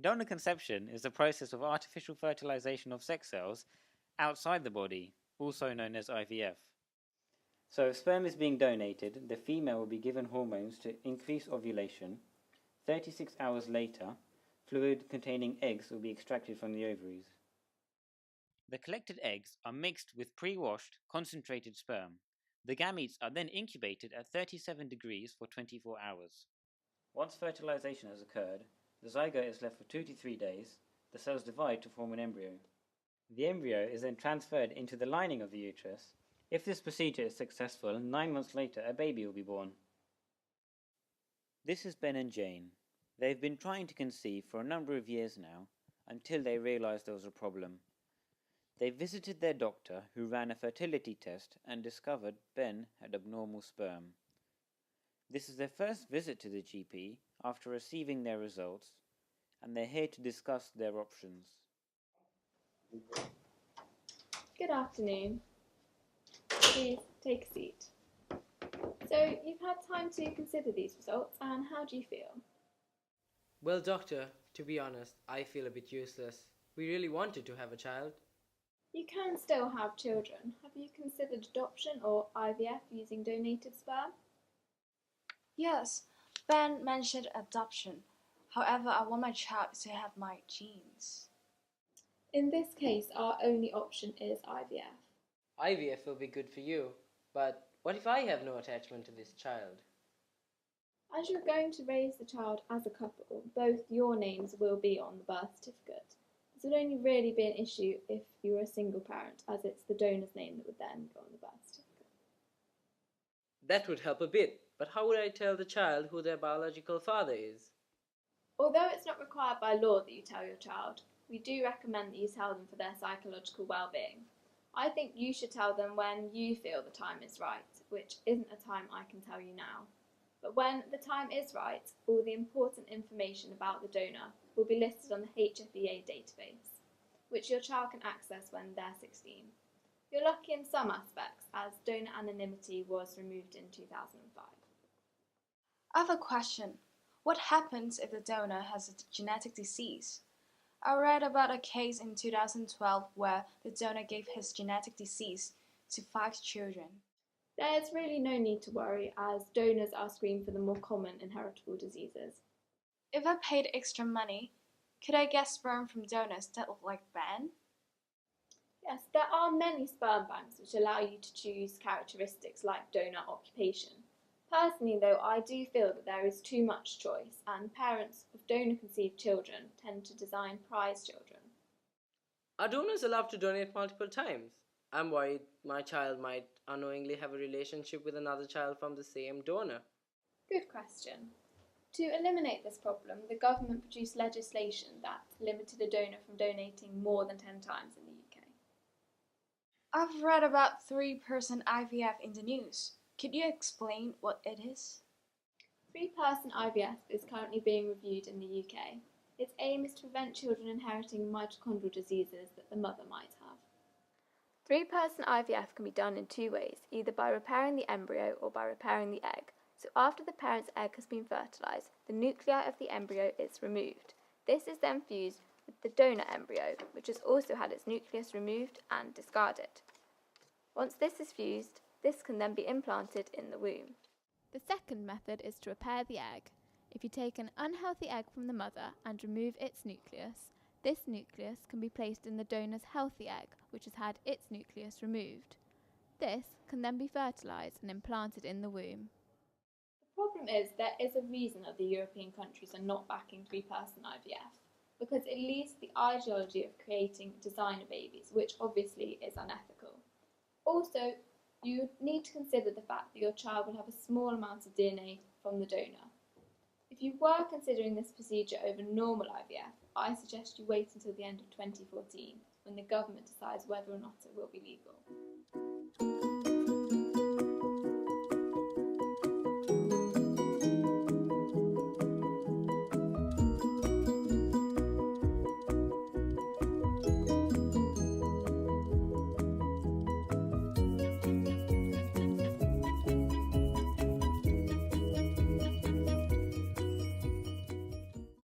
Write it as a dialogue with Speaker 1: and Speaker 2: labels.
Speaker 1: Donor conception is the process of artificial fertilization of sex cells outside the body, also known as IVF. So if sperm is being donated, the female will be given hormones to increase ovulation. 36 hours later, fluid containing eggs will be extracted from the ovaries. The collected eggs are mixed with pre-washed, concentrated sperm. The gametes are then incubated at 37 degrees for 24 hours. Once fertilization has occurred, the zygote is left for 2 to 3 days. The cells divide to form an embryo. The embryo is then transferred into the lining of the uterus. If this procedure is successful, 9 months later a baby will be born. This is Ben and Jane. They've been trying to conceive for a number of years now, until they realized there was a problem. They visited their doctor, who ran a fertility test and discovered Ben had abnormal sperm. This is their first visit to the GP after receiving their results, and they're here to discuss their options.
Speaker 2: Good afternoon. Please take a seat. So, you've had time to consider these results, and how do you feel?
Speaker 3: Well, doctor, to be honest, I feel a bit useless. We really wanted to have a child.
Speaker 2: You can still have children. Have you considered adoption or IVF using donated sperm?
Speaker 4: Yes, Ben mentioned adoption. However, I want my child to have my genes.
Speaker 2: In this case, our only option is IVF.
Speaker 3: IVF will be good for you, but what if I have no attachment to this child?
Speaker 2: As you're going to raise the child as a couple, both your names will be on the birth certificate. This would only really be an issue if you were a single parent, as it's the donor's name that would then go on the birth certificate.
Speaker 3: That would help a bit, but how would I tell the child who their biological father is?
Speaker 2: Although it's not required by law that you tell your child, we do recommend that you tell them for their psychological well-being. I think you should tell them when you feel the time is right, which isn't a time I can tell you now. But when the time is right, all the important information about the donor will be listed on the HFEA database, which your child can access when they're 16. You're lucky in some aspects, as donor anonymity was removed in 2005.
Speaker 4: I have a question. What happens if the donor has a genetic disease? I read about a case in 2012 where the donor gave his genetic disease to 5 children.
Speaker 2: There's really no need to worry, as donors are screened for the more common inheritable diseases.
Speaker 4: If I paid extra money, could I get sperm from donors that look like Ben?
Speaker 2: Yes, there are many sperm banks which allow you to choose characteristics like donor occupation. Personally, though, I do feel that there is too much choice, and parents of donor-conceived children tend to design prize children.
Speaker 3: Are donors allowed to donate multiple times? I'm worried my child might unknowingly have a relationship with another child from the same donor.
Speaker 2: Good question. To eliminate this problem, the government produced legislation that limited a donor from donating more than 10 times in the UK.
Speaker 4: I've read about 3-person IVF in the news. Could you explain what it is?
Speaker 2: 3-person IVF is currently being reviewed in the UK. Its aim is to prevent children inheriting mitochondrial diseases that the mother might have. 3-person IVF can be done in 2 ways, either by repairing the embryo or by repairing the egg. So after the parent's egg has been fertilised, the nuclei of the embryo is removed. This is then fused with the donor embryo, which has also had its nucleus removed and discarded. Once this is fused, this can then be implanted in the womb.
Speaker 5: The second method is to repair the egg. If you take an unhealthy egg from the mother and remove its nucleus, this nucleus can be placed in the donor's healthy egg, which has had its nucleus removed. This can then be fertilised and implanted in the womb.
Speaker 2: The problem is there is a reason that the European countries are not backing 3-person IVF, because it leads to the ideology of creating designer babies, which obviously is unethical. Also, you need to consider the fact that your child will have a small amount of DNA from the donor. If you were considering this procedure over normal IVF, I suggest you wait until the end of 2014, when the government decides whether or not it will be legal.